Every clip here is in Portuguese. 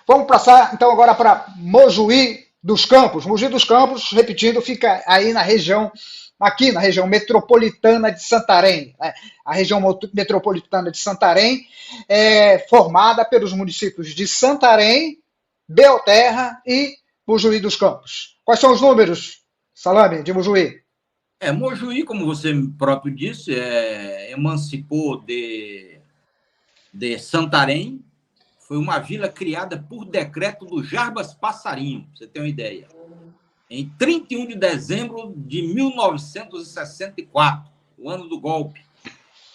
Vamos passar, então, agora para Mojuí dos Campos. Mojuí dos Campos, repetindo, fica aí na região, aqui na região metropolitana de Santarém. Né? A região metropolitana de Santarém é formada pelos municípios de Santarém, Belterra e Mojuí dos Campos. Quais são os números, Salame, de Mojuí? Mojuí, como você próprio disse, emancipou de Santarém. Foi uma vila criada por decreto do Jarbas Passarinho, para você ter uma ideia. Em 31 de dezembro de 1964, o ano do golpe.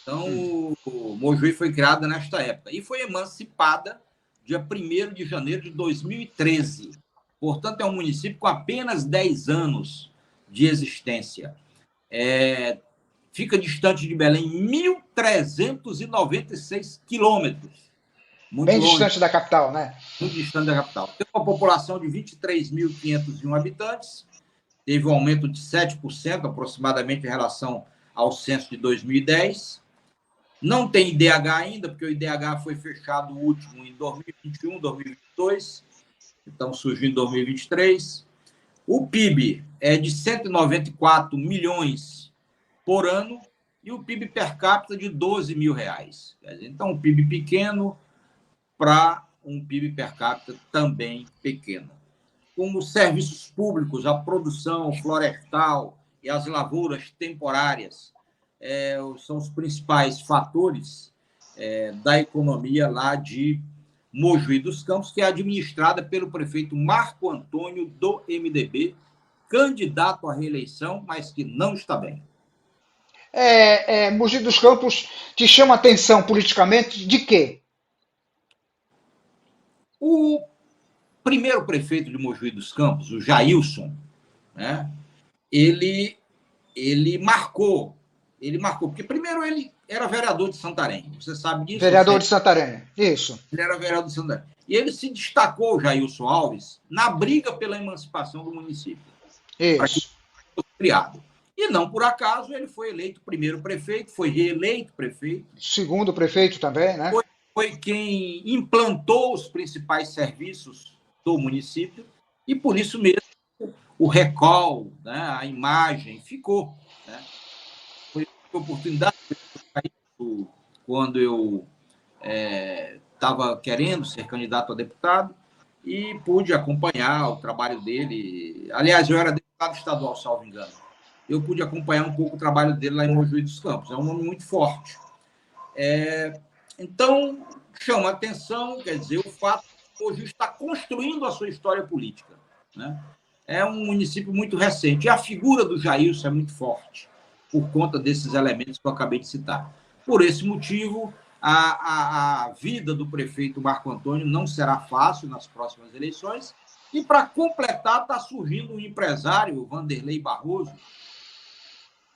Então, o Mojuí foi criada nesta época. E foi emancipada dia 1º de janeiro de 2013. Portanto, é um município com apenas 10 anos de existência. Fica distante de Belém 1.396 quilômetros. Bem distante da capital, né? Muito distante da capital. Tem uma população de 23.501 habitantes, teve um aumento de 7% aproximadamente em relação ao censo de 2010. Não tem IDH ainda, porque o IDH foi fechado o último em 2021, 2022, então surgiu em 2023. O PIB é de 194 milhões por ano e o PIB per capita de R$12 mil. Então, um PIB pequeno para um PIB per capita também pequeno. Como os serviços públicos, a produção florestal e as lavouras temporárias são os principais fatores da economia lá de Mojuí dos Campos, que é administrada pelo prefeito Marco Antônio, do MDB, candidato à reeleição, mas que não está bem. Mojuí dos Campos te chama atenção politicamente de quê? O primeiro prefeito de Mojuí dos Campos, o Jailson, né, ele marcou, porque primeiro ele era vereador de Santarém, você sabe disso? Vereador de Santarém, isso. Ele era vereador de Santarém. E ele se destacou, Jailson Alves, na briga pela emancipação do município. Isso. Para que fosse criado. E não por acaso ele foi eleito primeiro prefeito, foi reeleito prefeito. Segundo prefeito também, né? Foi quem implantou os principais serviços do município e, por isso mesmo, o recall, né, a imagem ficou. Né? Foi uma oportunidade quando eu estava querendo ser candidato a deputado e pude acompanhar o trabalho dele. Aliás, eu era deputado estadual, salvo engano. Eu pude acompanhar um pouco o trabalho dele lá em Mojuí dos Campos. É um nome muito forte. Então, chama a atenção, quer dizer, o fato de que Mojuí está construindo a sua história política. Né? É um município muito recente. E a figura do Jailson é muito forte, por conta desses elementos que eu acabei de citar. Por esse motivo, a vida do prefeito Marco Antônio não será fácil nas próximas eleições. E, para completar, está surgindo um empresário, o Vanderlei Barroso,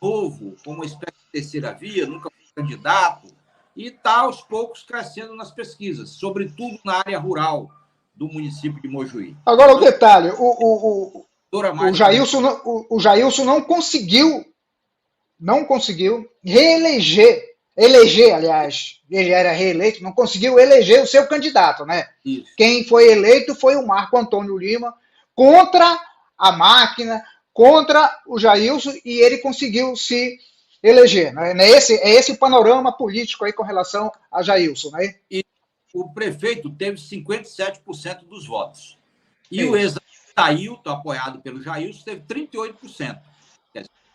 novo, com uma espécie de terceira via, nunca foi candidato, e está, aos poucos, crescendo nas pesquisas, sobretudo na área rural do município de Mojuí. Agora, o detalhe, o Jailson não conseguiu eleger, aliás, ele era reeleito, não conseguiu eleger o seu candidato, né? Isso. Quem foi eleito foi o Marco Antônio Lima, contra a máquina, contra o Jailson, e ele conseguiu se eleger. Né? É esse o panorama político aí com relação a Jailson, né? E o prefeito teve 57% dos votos. E o ex-Ailton, apoiado pelo Jailson, teve 38%.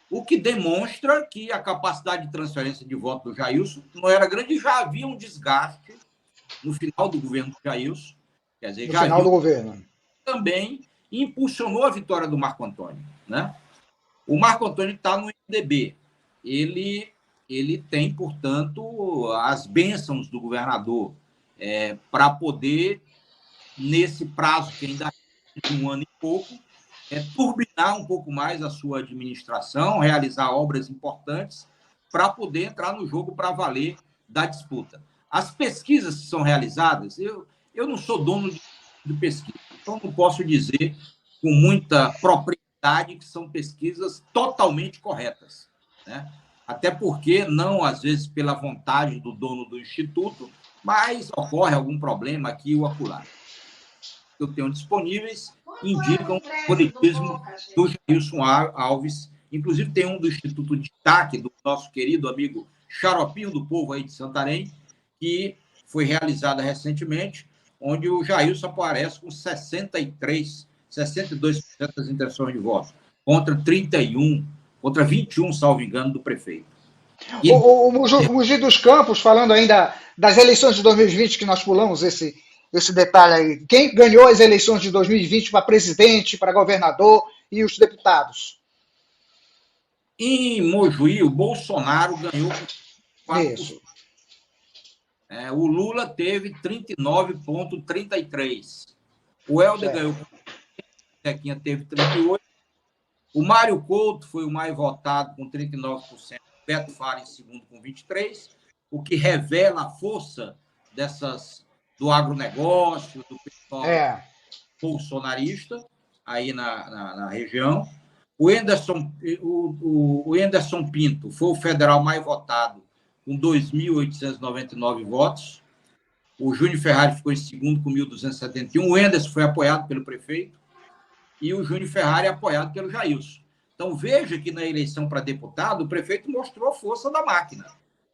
O que demonstra que a capacidade de transferência de voto do Jailson não era grande e já havia um desgaste no final do governo do Jailson. Quer dizer, no final do governo. Também impulsionou a vitória do Marco Antônio. Né? O Marco Antônio está no MDB. Ele tem, portanto, as bênçãos do governador para poder, nesse prazo que ainda é de 1 ano e pouco, turbinar um pouco mais a sua administração, realizar obras importantes para poder entrar no jogo para valer da disputa. As pesquisas que são realizadas, eu não sou dono de pesquisa, então não posso dizer com muita propriedade que são pesquisas totalmente corretas, né? Até porque, não às vezes pela vontade do dono do instituto, mas ocorre algum problema aqui ou acolá. que eu tenho disponíveis indicam o favoritismo do Jailson Alves. Inclusive, tem um do Instituto Destaque, do nosso querido amigo Xaropinho do Povo aí de Santarém, que foi realizada recentemente, onde o Jailson aparece com 62% das intenções de voto, contra 21, salvo engano, do prefeito. O Mogi dos Campos, falando ainda das eleições de 2020, que nós pulamos esse detalhe aí. Quem ganhou as eleições de 2020 para presidente, para governador e os deputados? Em Mojuí, o Bolsonaro ganhou com 4%. Isso. O Lula teve 39,33%. O Helder ganhou com 38%. Zequinha teve 38%. O Mário Couto foi o mais votado com 39%. Beto Fara em segundo com 23%, o que revela a força do agronegócio, do pessoal bolsonarista aí na região. O Anderson Pinto foi o federal mais votado, com 2.899 votos. O Júnior Ferrari ficou em segundo, com 1.271. O Anderson foi apoiado pelo prefeito e o Júnior Ferrari apoiado pelo Jailson. Então, veja que na eleição para deputado, o prefeito mostrou a força da máquina.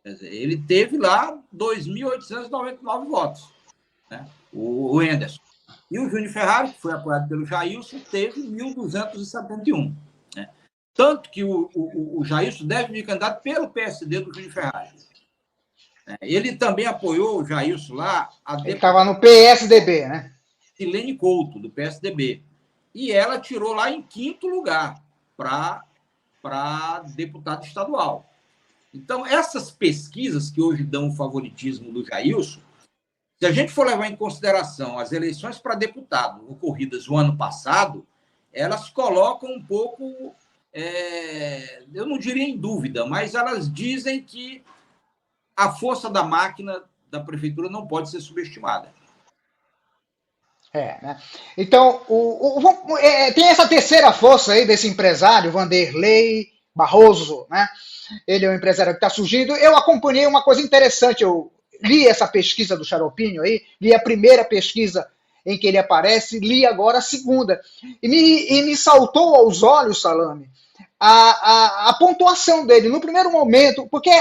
Quer dizer, ele teve lá 2.899 votos, né? O Anderson. E o Júnior Ferrari, que foi apoiado pelo Jailson, teve 1.271. Né? Tanto que o Jailson deve vir candidato pelo PSD do Júnior Ferrari. Ele também apoiou o Jailson lá. Ele estava no PSDB, né? Silene Couto, do PSDB. E ela tirou lá em 5º lugar para deputado estadual. Então, essas pesquisas que hoje dão o favoritismo do Jailson, se a gente for levar em consideração as eleições para deputado ocorridas no ano passado, elas colocam um pouco, eu não diria em dúvida, mas elas dizem que a força da máquina da prefeitura não pode ser subestimada. Né? Então, tem essa terceira força aí desse empresário, Vanderlei Barroso, né? Ele é um empresário que está surgindo. Eu acompanhei uma coisa interessante, eu li essa pesquisa do Xaropinho aí, li a primeira pesquisa em que ele aparece, li agora a segunda. E me saltou aos olhos, Salame, a pontuação dele. No primeiro momento, porque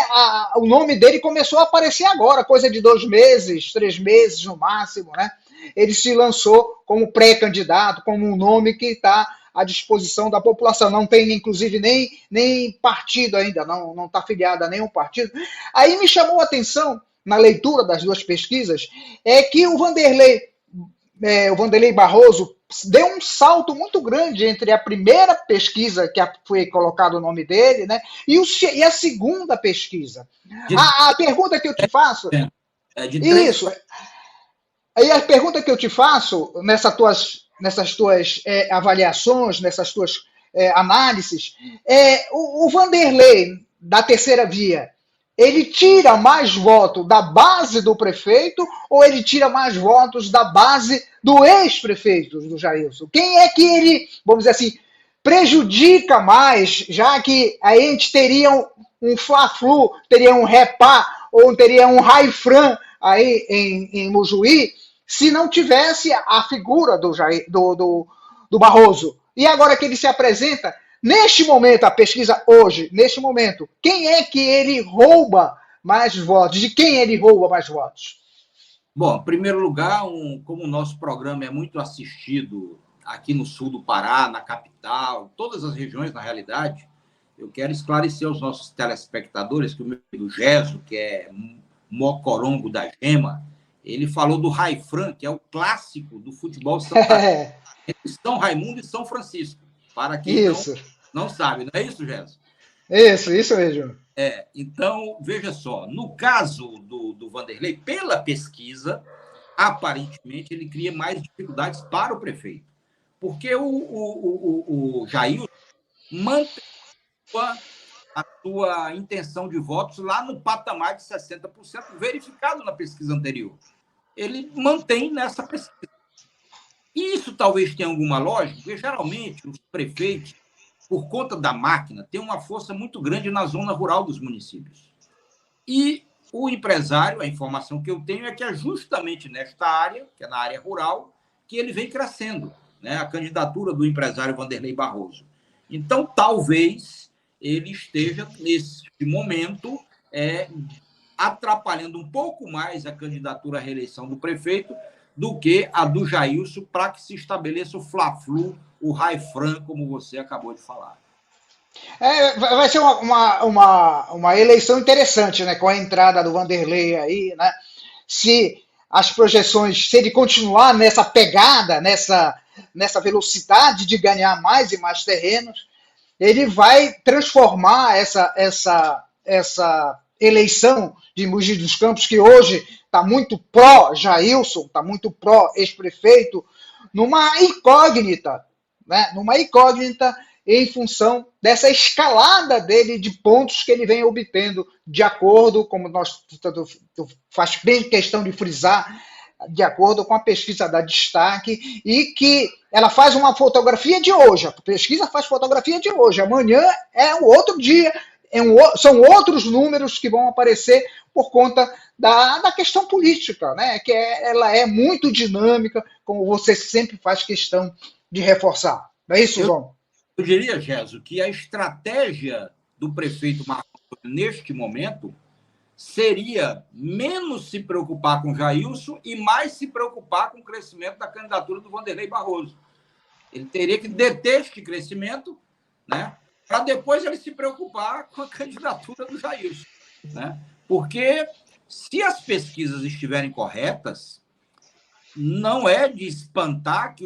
o nome dele começou a aparecer agora, coisa de 2 meses, 3 meses no máximo, né? Ele se lançou como pré-candidato, como um nome que está à disposição da população. Não tem, inclusive, nem partido ainda, não está afiliado a nenhum partido. Aí me chamou a atenção, na leitura das duas pesquisas, que o Vanderlei Barroso deu um salto muito grande entre a primeira pesquisa, que foi colocado o nome dele, né, e a segunda pesquisa. A pergunta que eu te faço... Isso... Aí a pergunta que eu te faço nessas tuas avaliações, nessas tuas análises, o Vanderlei, da terceira via, ele tira mais votos da base do prefeito ou ele tira mais votos da base do ex-prefeito, do Jailson? Quem é que ele, vamos dizer assim, prejudica mais, já que a gente teria um Fla-Flu, teria um Repá ou teria um Raifran aí em Mojuí, se não tivesse a figura do Barroso. E agora que ele se apresenta, neste momento, a pesquisa hoje, neste momento, quem é que ele rouba mais votos? De quem ele rouba mais votos? Bom, em primeiro lugar, como o nosso programa é muito assistido aqui no sul do Pará, na capital, todas as regiões, na realidade, eu quero esclarecer aos nossos telespectadores que o meu amigo Gesso, que é mocorongo da gema, ele falou do Raifran, que é o clássico do futebol santarense, entre São Raimundo e São Francisco, para quem não sabe, não é isso, Gesso? Isso mesmo. Então, veja só, no caso do Vanderlei, pela pesquisa, aparentemente ele cria mais dificuldades para o prefeito, porque o Jailson mantém a sua intenção de votos lá no patamar de 60%, verificado na pesquisa anterior. Ele mantém nessa pesquisa. E isso talvez tenha alguma lógica, porque geralmente os prefeitos, por conta da máquina, têm uma força muito grande na zona rural dos municípios. E o empresário, a informação que eu tenho é que é justamente nesta área, que é na área rural, que ele vem crescendo, né? A candidatura do empresário Wanderley Barroso. Então, talvez ele esteja, nesse momento, atrapalhando um pouco mais a candidatura à reeleição do prefeito do que a do Jailson, para que se estabeleça o fla-flu, o raifran, como você acabou de falar. Vai ser uma eleição interessante, né? Com a entrada do Wanderlei aí, né? Se as projeções, se ele continuar nessa pegada, nessa velocidade de ganhar mais e mais terrenos, ele vai transformar essa eleição de Mogi dos Campos, que hoje está muito pró-Jailson, está muito pró-ex-prefeito, numa incógnita, né? Numa incógnita em função dessa escalada dele de pontos que ele vem obtendo, de acordo, como nós faz bem questão de frisar, de acordo com a pesquisa da Destaque, e que ela faz uma fotografia de hoje, a pesquisa faz fotografia de hoje, amanhã é um outro dia, são outros números que vão aparecer por conta da questão política, né? Que ela é muito dinâmica, como você sempre faz questão de reforçar. Não é isso, João? Eu diria, Gesso, que a estratégia do prefeito Marco Antônio, neste momento, seria menos se preocupar com Jailson e mais se preocupar com o crescimento da candidatura do Wanderley Barroso. Ele teria que deter este crescimento, né, para depois ele se preocupar com a candidatura do Jailson, né? Porque se as pesquisas estiverem corretas, não é de espantar que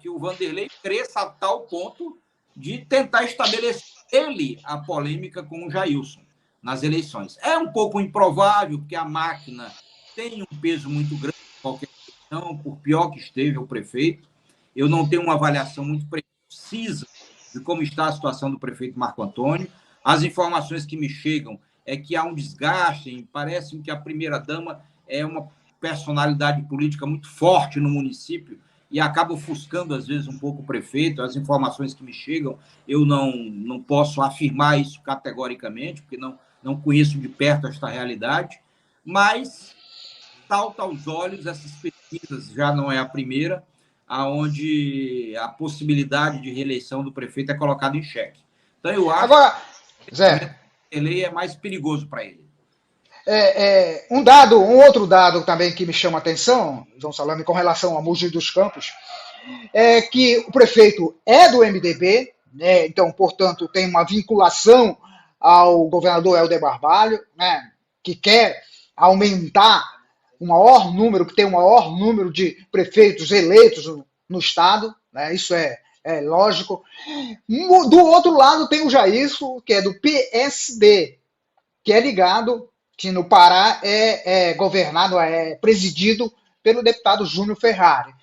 o Wanderlei cresça a tal ponto de tentar estabelecer ele a polêmica com o Jailson nas eleições. É um pouco improvável, porque a máquina tem um peso muito grande em qualquer eleição, por pior que esteja o prefeito. Eu não tenho uma avaliação muito precisa de como está a situação do prefeito Marco Antônio. As informações que me chegam é que há um desgaste, parece que a primeira-dama é uma personalidade política muito forte no município e acaba ofuscando, às vezes, um pouco o prefeito. As informações que me chegam, eu não posso afirmar isso categoricamente, porque não conheço de perto esta realidade, mas salta aos olhos essas pesquisas, já não é a primeira, onde a possibilidade de reeleição do prefeito é colocada em xeque. Então, eu acho Agora, que Zé, ele é mais perigoso para ele. um outro dado também que me chama a atenção, João Salame, com relação a Mogi dos Campos, é que o prefeito é do MDB, né, então, portanto, tem uma vinculação ao governador Helder Barbalho, né, que quer aumentar que tem o maior número de prefeitos eleitos no Estado, né, isso é lógico. Do outro lado tem o Jailson, que é do PSD, que é ligado, que no Pará é governado, é presidido pelo deputado Júnior Ferrari.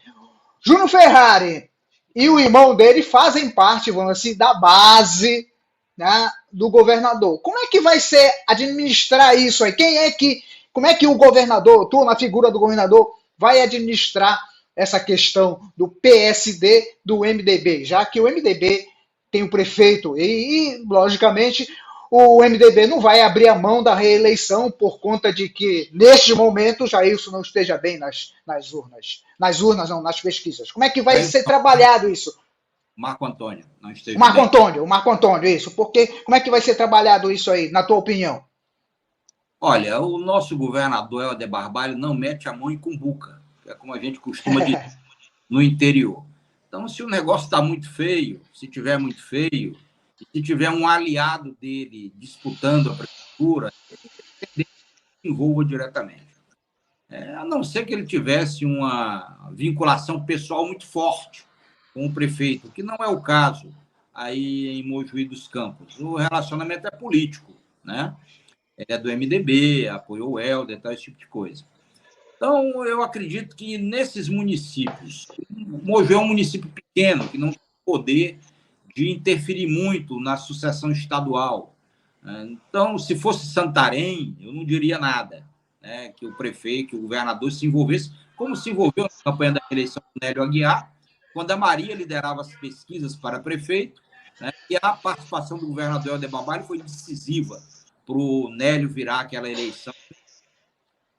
Júnior Ferrari e o irmão dele fazem parte, vamos assim, da base, né, do governador. Como é que vai ser administrar isso aí? Como é que o governador, tu na figura do governador, vai administrar essa questão do PSD, do MDB, já que o MDB tem o prefeito e logicamente, o MDB não vai abrir a mão da reeleição por conta de que, neste momento, Jailson não esteja bem nas urnas. Nas urnas, não, nas pesquisas. Como é que vai ser trabalhado isso? Marco Antônio, não esteja bem. O Marco Antônio, isso. Porque, como é que vai ser trabalhado isso aí, na tua opinião? Olha, o nosso governador Helder Barbalho não mete a mão em cumbuca, que é como a gente costuma dizer no interior. Então, se o negócio está muito feio, se tiver muito feio, se tiver um aliado dele disputando a prefeitura, ele se envolva diretamente. A não ser que ele tivesse uma vinculação pessoal muito forte com o prefeito, que não é o caso aí em Mojuí dos Campos. O relacionamento é político, né? Ele é do MDB, apoiou o Helder, tal, esse tipo de coisa. Então, eu acredito que nesses municípios, Mogi é um município pequeno, que não tem poder de interferir muito na sucessão estadual. Então, se fosse Santarém, eu não diria nada, né, que o prefeito, que o governador se envolvesse, como se envolveu na campanha da eleição do Nélio Aguiar, quando a Maria liderava as pesquisas para prefeito, né, e a participação do governador Helder Barbalho foi decisiva para o Nélio virar aquela eleição.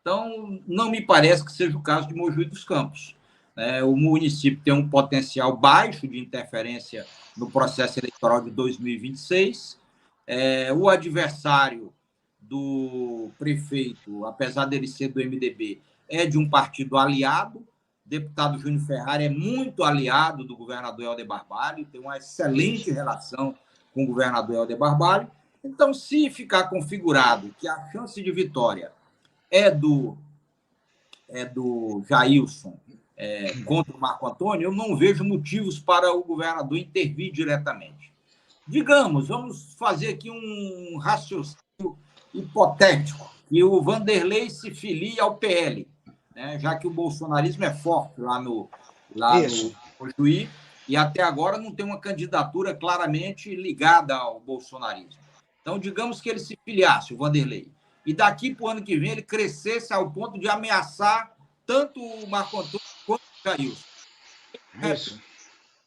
Então, não me parece que seja o caso de Mojuí dos Campos. né? O município tem um potencial baixo de interferência no processo eleitoral de 2026. O adversário do prefeito, apesar dele ser do MDB, é de um partido aliado. O deputado Júnior Ferrari é muito aliado do governador Helder Barbalho, tem uma excelente relação com o governador Helder Barbalho. Então, se ficar configurado que a chance de vitória é do Jailson contra o Marco Antônio, eu não vejo motivos para o governador intervir diretamente. Digamos, vamos fazer aqui um raciocínio hipotético, que o Vanderlei se filie ao PL, né? Já que o bolsonarismo é forte lá no Mojuí, e até agora não tem uma candidatura claramente ligada ao bolsonarismo. Então, digamos que ele se filiasse, o Vanderlei, e daqui para o ano que vem ele crescesse ao ponto de ameaçar tanto o Marco Antônio quanto o Jailson. Isso.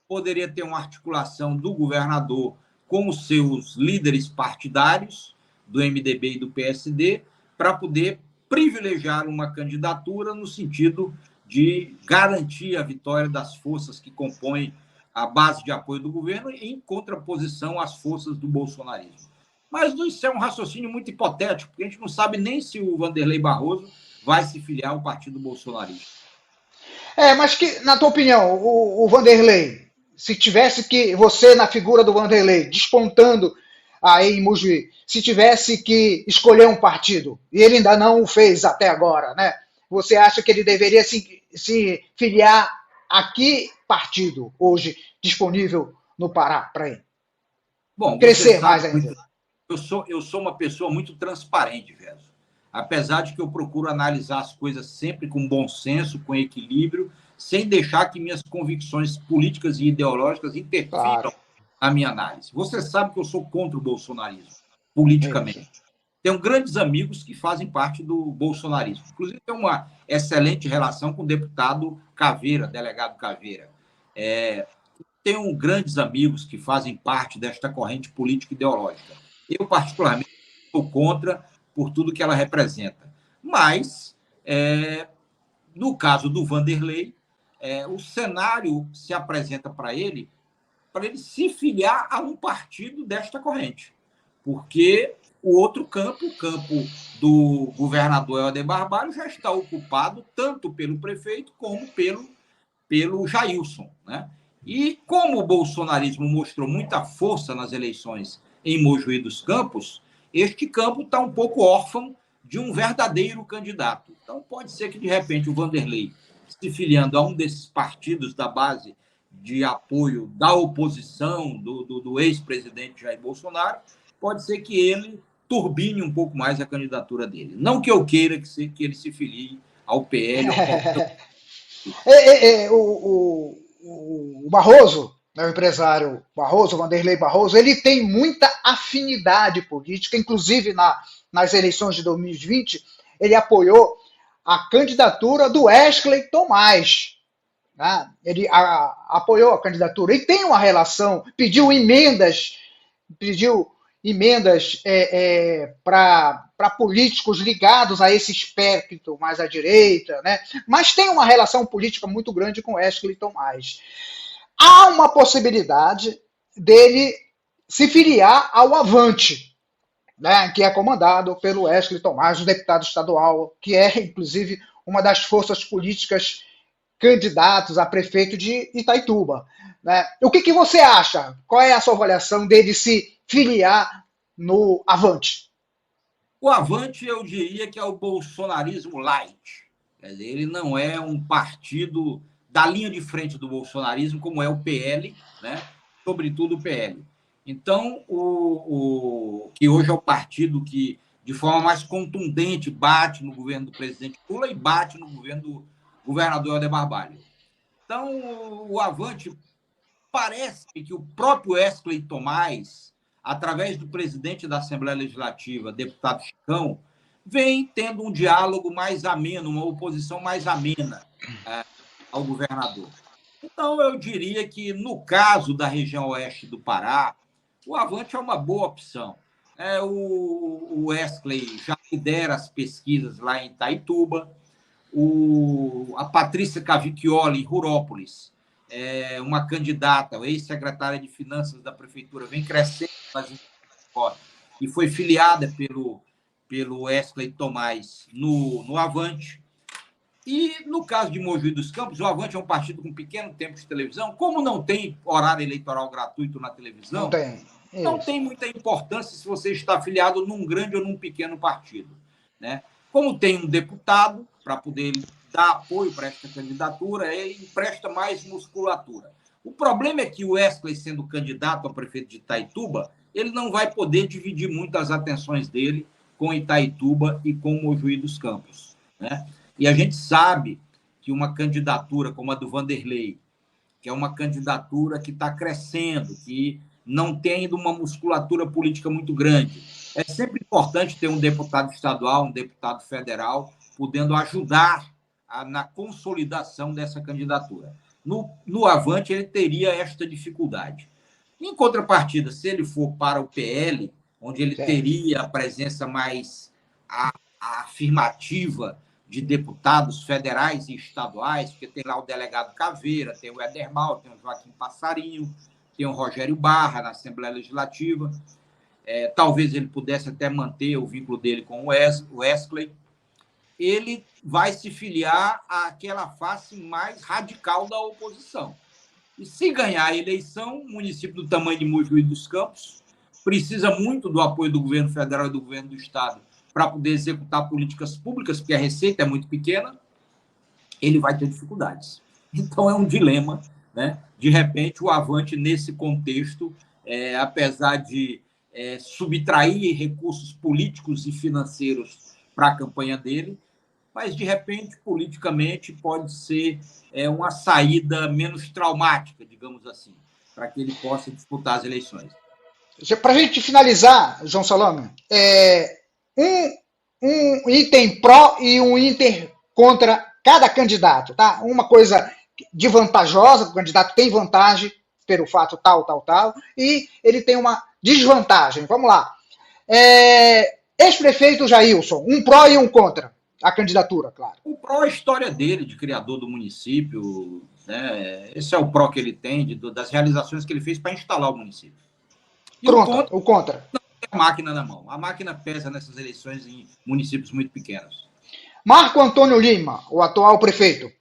Poderia ter uma articulação do governador com os seus líderes partidários, do MDB e do PSD, para poder privilegiar uma candidatura no sentido de garantir a vitória das forças que compõem a base de apoio do governo em contraposição às forças do bolsonarismo. Mas isso é um raciocínio muito hipotético, porque a gente não sabe nem se o Vanderlei Barroso vai se filiar ao partido bolsonarista. Mas que, na tua opinião, o Vanderlei, se tivesse que, você na figura do Vanderlei, despontando aí em Mojuí, se tivesse que escolher um partido, e ele ainda não o fez até agora, né? Você acha que ele deveria se filiar a que partido hoje disponível no Pará para ele? Bom, crescer mais ainda. Eu sou uma pessoa muito transparente, Gerson. Apesar de que eu procuro analisar as coisas sempre com bom senso, com equilíbrio, sem deixar que minhas convicções políticas e ideológicas interfiram na minha análise. Você sabe que eu sou contra o bolsonarismo, politicamente. Tenho grandes amigos que fazem parte do bolsonarismo. Inclusive, tenho uma excelente relação com o deputado Caveira, delegado Caveira. Tenho grandes amigos que fazem parte desta corrente política ideológica. Eu, particularmente, sou contra por tudo que ela representa. Mas, no caso do Vanderlei, o cenário se apresenta para ele se filiar a um partido desta corrente. Porque o outro campo, o campo do governador Helder Barbalho, já está ocupado tanto pelo prefeito como pelo Jailson, né? E como o bolsonarismo mostrou muita força nas eleições em Mojuí dos Campos, este campo está um pouco órfão de um verdadeiro candidato. Então, pode ser que, de repente, o Vanderlei, se filiando a um desses partidos da base de apoio da oposição, do ex-presidente Jair Bolsonaro, pode ser que ele turbine um pouco mais a candidatura dele. Não que eu queira que ele se filie ao PL ou qualquer... O Barroso, o empresário Barroso, Vanderlei Barroso, ele tem muita afinidade política, inclusive nas eleições de 2020, ele apoiou a candidatura do Wesley Tomás. Né? Ele apoiou a candidatura e tem uma relação, pediu emendas para políticos ligados a esse espectro mais à direita, né? Mas tem uma relação política muito grande com Wesley Tomás. Há uma possibilidade dele se filiar ao Avante, né? Que é comandado pelo Wesley Tomás, o deputado estadual, que é, inclusive, uma das forças políticas candidatos a prefeito de Itaituba. Né? O que você acha? Qual é a sua avaliação dele se filiar no Avante? O Avante, eu diria que é o bolsonarismo light. Quer dizer, ele não é um partido da linha de frente do bolsonarismo, como é o PL, né? Sobretudo o PL. Então, que hoje é o partido que, de forma mais contundente, bate no governo do presidente Lula e bate no governo do governador Helder Barbalho. Então, o Avante parece que o próprio Wesley Tomás, através do presidente da Assembleia Legislativa, deputado Chicão, vem tendo um diálogo mais ameno, uma oposição mais amena ao governador. Então, eu diria que, no caso da região oeste do Pará, o Avante é uma boa opção. O Wesley já lidera as pesquisas lá em Itaituba. a Patrícia Cavicchioli, em Rurópolis, uma candidata, ex-secretária de Finanças da Prefeitura, vem crescendo e foi filiada pelo Wesley Tomás no Avante. E, no caso de Mojuí dos Campos, o Avante é um partido com pequeno tempo de televisão. Como não tem horário eleitoral gratuito na televisão, não tem muita importância se você está afiliado num grande ou num pequeno partido, né? Como tem um deputado para poder dar apoio para esta candidatura, ele empresta mais musculatura. O problema é que o Wesley, sendo candidato a prefeito de Itaituba, ele não vai poder dividir muito as atenções dele com Itaituba e com Mojuí dos Campos, né? E a gente sabe que uma candidatura como a do Vanderlei, que é uma candidatura que está crescendo, que não tem ainda uma musculatura política muito grande, é sempre importante ter um deputado estadual, um deputado federal, podendo ajudar na consolidação dessa candidatura. No Avante, ele teria esta dificuldade. Em contrapartida, se ele for para o PL, onde ele teria a presença mais afirmativa de deputados federais e estaduais, porque tem lá o delegado Caveira, tem o Éder Mal, tem o Joaquim Passarinho, tem o Rogério Barra na Assembleia Legislativa. Talvez ele pudesse até manter o vínculo dele com o Wesley. Ele vai se filiar àquela face mais radical da oposição. E se ganhar a eleição, um município do tamanho de Mojuí dos Campos precisa muito do apoio do governo federal e do governo do estado para poder executar políticas públicas, porque a receita é muito pequena, ele vai ter dificuldades. Então, é um dilema, né? De repente, o Avante, nesse contexto, apesar de subtrair recursos políticos e financeiros para a campanha dele, mas, de repente, politicamente, pode ser uma saída menos traumática, digamos assim, para que ele possa disputar as eleições. Para a gente finalizar, João Salome, um item pró e um item contra cada candidato, tá? Uma coisa de vantajosa, o candidato tem vantagem pelo fato tal, e ele tem uma desvantagem. Vamos lá. Ex-prefeito Jailson, um pró e um contra a candidatura, claro. O pró é a história dele, de criador do município, né? Esse é o pró que ele tem, das realizações que ele fez para instalar o município. E o contra? Não tem a máquina na mão. A máquina pesa nessas eleições em municípios muito pequenos. Marco Antônio Lima, o atual prefeito.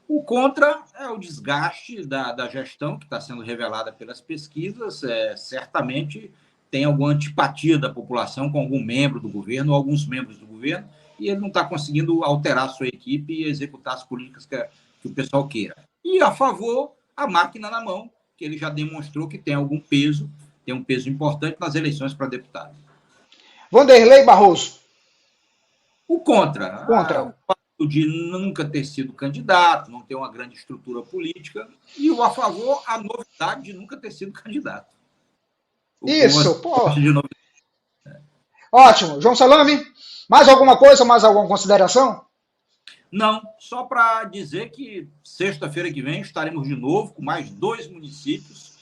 O contra é o desgaste da gestão que está sendo revelada pelas pesquisas. Certamente tem alguma antipatia da população com algum membro do governo ou alguns membros do governo, e ele não está conseguindo alterar a sua equipe e executar as políticas que o pessoal queira. E, a favor, a máquina na mão, que ele já demonstrou que tem algum peso, tem um peso importante nas eleições para deputado. Vanderlei Barroso. O contra. O fato de nunca ter sido candidato, não ter uma grande estrutura política, e o a favor, a novidade de nunca ter sido candidato. Isso, pô. Ótimo. João Salome, mais alguma coisa, mais alguma consideração? Não, só para dizer que sexta-feira que vem estaremos de novo com mais 2 municípios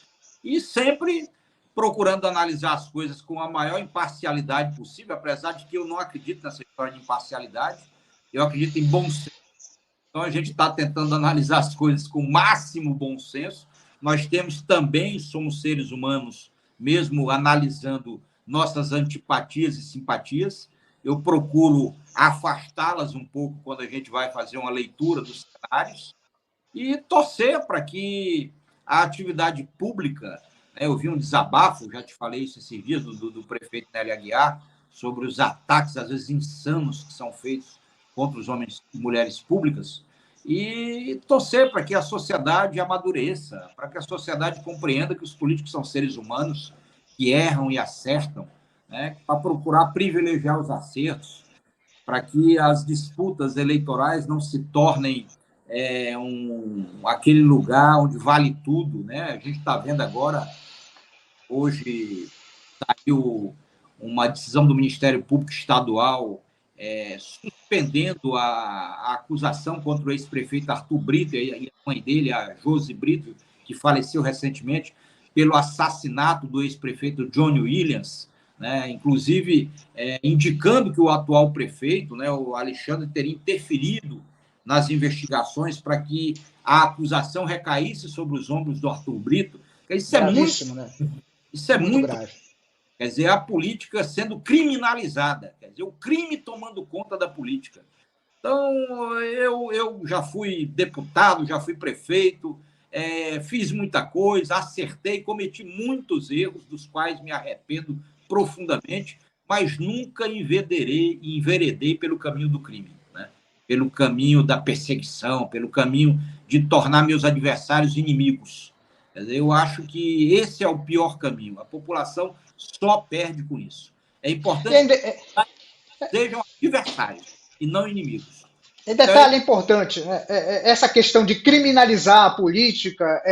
e sempre procurando analisar as coisas com a maior imparcialidade possível, apesar de que eu não acredito nessa história de imparcialidade, eu acredito em bom senso. Então, a gente está tentando analisar as coisas com o máximo bom senso. Nós temos também, somos seres humanos, mesmo analisando nossas antipatias e simpatias, eu procuro afastá-las um pouco quando a gente vai fazer uma leitura dos cenários e torcer para que a atividade pública, né, eu vi um desabafo, já te falei isso esses dias, do prefeito Nélio Aguiar, sobre os ataques, às vezes, insanos que são feitos contra os homens e mulheres públicas, e torcer para que a sociedade amadureça, para que a sociedade compreenda que os políticos são seres humanos que erram e acertam, né, para procurar privilegiar os acertos, para que as disputas eleitorais não se tornem aquele lugar onde vale tudo, né? A gente está vendo agora, hoje saiu uma decisão do Ministério Público Estadual suspendendo a acusação contra o ex-prefeito Arthur Brito e a mãe dele, a Josi Brito, que faleceu recentemente, pelo assassinato do ex-prefeito Johnny Williams, né, inclusive indicando que o atual prefeito, né, o Alexandre, teria interferido nas investigações para que a acusação recaísse sobre os ombros do Arthur Brito. Isso Gravíssimo, né? Isso é muito grave. Quer dizer, a política sendo criminalizada, quer dizer, o crime tomando conta da política. Então, eu já fui deputado, já fui prefeito, fiz muita coisa, acertei, cometi muitos erros, dos quais me arrependo profundamente, mas nunca enveredei pelo caminho do crime, né? Pelo caminho da perseguição, pelo caminho de tornar meus adversários inimigos. Quer dizer, eu acho que esse é o pior caminho. A população só perde com isso. É importante que sejam adversários e não inimigos. Detalhe importante, né? Essa questão de criminalizar a política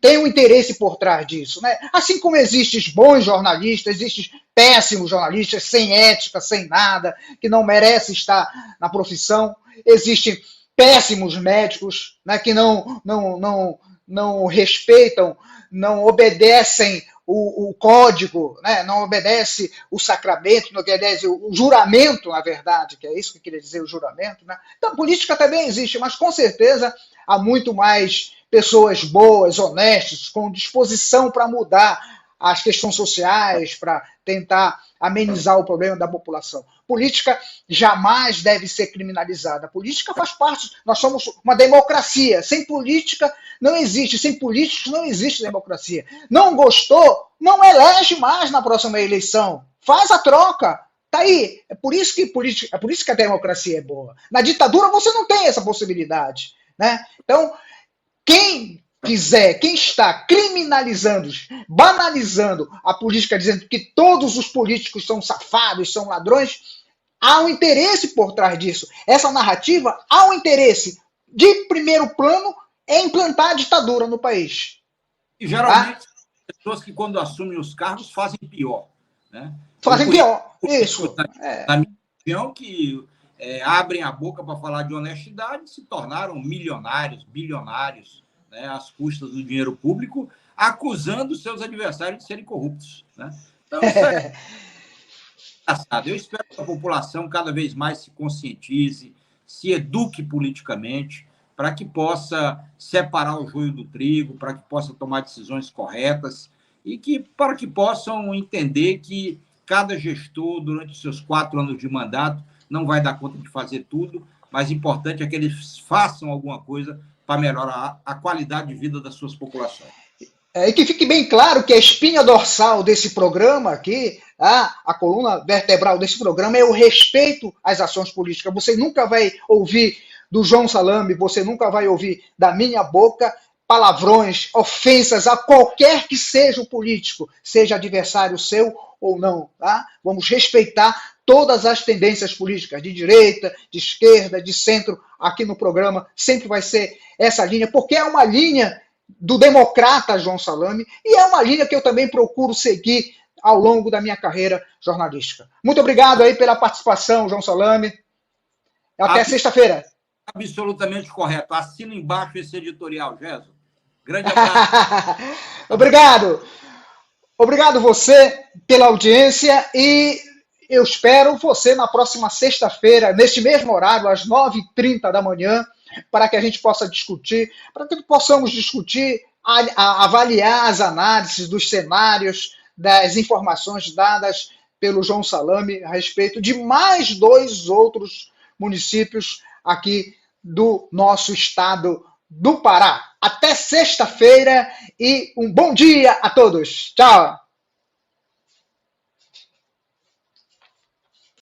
tem um interesse por trás disso, né? Assim como existem bons jornalistas, existem péssimos jornalistas, sem ética, sem nada, que não merecem estar na profissão, existem péssimos médicos, né, que não respeitam, não obedecem o código, né? Não obedece o sacramento, não obedece o juramento, na verdade, que é isso que eu queria dizer, o juramento. Né? Então, política também existe, mas com certeza há muito mais pessoas boas, honestas, com disposição para mudar as questões sociais, para tentar amenizar o problema da população. Política jamais deve ser criminalizada. A política faz parte, nós somos uma democracia. Sem política não existe, sem políticos não existe democracia. Não gostou, não elege mais na próxima eleição. Faz a troca. Tá aí. É por isso que a democracia é boa. Na ditadura você não tem essa possibilidade, né? Então, quem está criminalizando, banalizando a política, dizendo que todos os políticos são safados, são ladrões, há um interesse por trás disso. Essa narrativa, há um interesse de primeiro plano em implantar a ditadura no país. E geralmente, as pessoas que quando assumem os cargos fazem pior. Né? Fazem pior, isso. Na minha opinião, que abrem a boca para falar de honestidade, se tornaram milionários, bilionários, né, às custas do dinheiro público, acusando seus adversários de serem corruptos. Né? Então, isso é engraçado. Eu espero que a população cada vez mais se conscientize, se eduque politicamente, para que possa separar o joio do trigo, para que possa tomar decisões corretas e para que possam entender que cada gestor, durante os seus 4 anos de mandato, não vai dar conta de fazer tudo, mas o importante é que eles façam alguma coisa para melhorar a qualidade de vida das suas populações. E que fique bem claro que a espinha dorsal desse programa aqui, a coluna vertebral desse programa é o respeito às ações políticas. Você nunca vai ouvir do João Salame, você nunca vai ouvir da minha boca palavrões, ofensas a qualquer que seja o político, seja adversário seu ou não. Tá? Vamos respeitar todas as tendências políticas, de direita, de esquerda, de centro, aqui no programa, sempre vai ser essa linha, porque é uma linha do democrata João Salame e é uma linha que eu também procuro seguir ao longo da minha carreira jornalística. Muito obrigado aí pela participação, João Salame. Até sexta-feira. Absolutamente correto. Assina embaixo esse editorial, Gerson. Grande abraço. Obrigado. Obrigado você pela audiência e eu espero você na próxima sexta-feira, neste mesmo horário, às 9h30 da manhã, para que a gente possa discutir, para que possamos discutir, avaliar as análises dos cenários, das informações dadas pelo João Salame a respeito de mais 2 outros municípios aqui do nosso estado do Pará. Até sexta-feira e um bom dia a todos. Tchau!